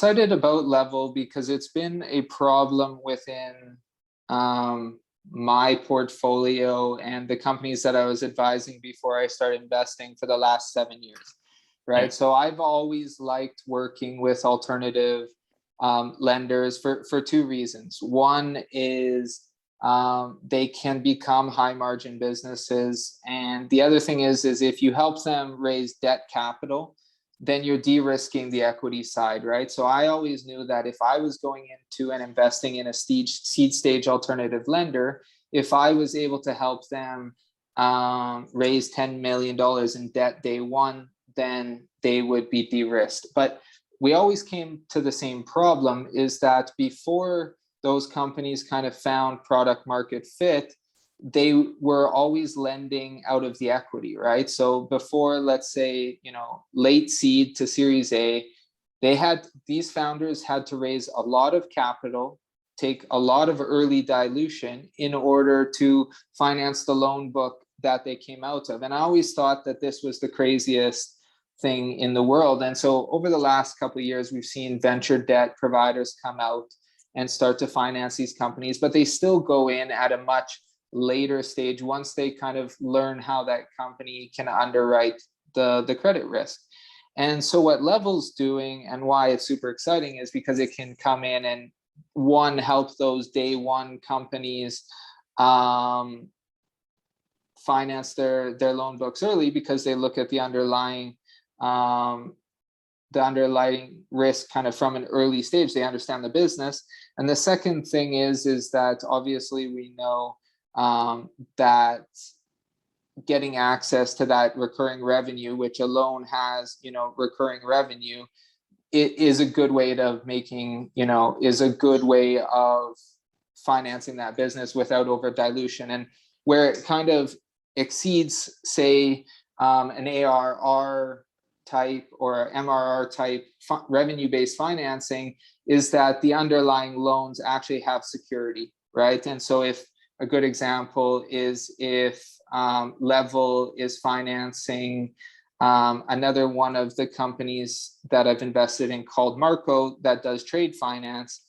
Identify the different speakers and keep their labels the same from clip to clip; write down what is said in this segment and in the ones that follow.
Speaker 1: excited about Level because it's been a problem within my portfolio and the companies that I was advising before I started investing for the last 7 years,
Speaker 2: Okay.
Speaker 1: right? So I've always liked working with alternative lenders for two reasons. One is they can become high margin businesses, and the other thing is if you help them raise debt capital, then you're de-risking the equity side, right? So I always knew that if I was going into and investing in a seed stage alternative lender, if I was able to help them raise $10 million in debt day one, then they would be de-risked. But we always came to the same problem, is that before those companies kind of found product market fit, they were always lending out of the equity, right? So before, let's say, late seed to Series A, these founders had to raise a lot of capital, take a lot of early dilution in order to finance the loan book that they came out of. And I always thought that this was the craziest thing in the world. And so over the last couple of years, we've seen venture debt providers come out and start to finance these companies, but they still go in at a much later stage once they kind of learn how that company can underwrite the credit risk. And so what Level's doing and why it's super exciting is because it can come in and help those day one companies finance their loan books early, because they look at the underlying risk kind of from an early stage. They understand the business. And the second thing is that obviously we know that getting access to that recurring revenue, which a loan has, recurring revenue, it is a good way of financing that business without over dilution. And where it kind of exceeds, say, an ARR type or MRR type revenue-based financing, is that the underlying loans actually have security, right? And so if a good example is if Level is financing another one of the companies that I've invested in called Marco that does trade finance,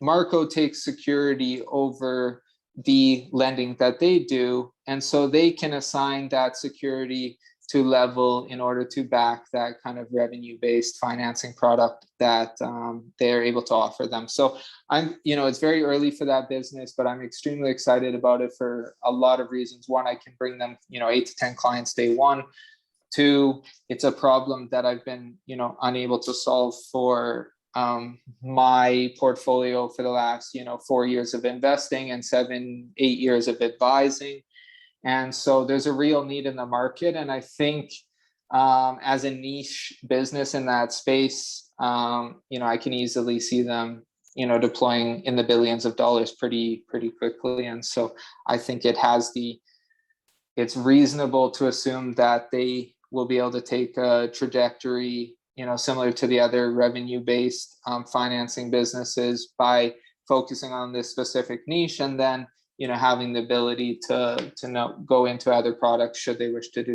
Speaker 1: Marco takes security over the lending that they do. And so they can assign that security to Level in order to back that kind of revenue-based financing product that they're able to offer them. So it's very early for that business, but I'm extremely excited about it for a lot of reasons. One, I can bring them, 8 to 10 clients day one. Two, it's a problem that I've been, unable to solve for my portfolio for the last, 4 years of investing and 7-8 years of advising. And so there's a real need in the market. And I think as a niche business in that space, I can easily see them, deploying in the billions of dollars pretty quickly. And so I think it's reasonable to assume that they will be able to take a trajectory, similar to the other revenue-based financing businesses by focusing on this specific niche, and then having the ability to go into other products should they wish to do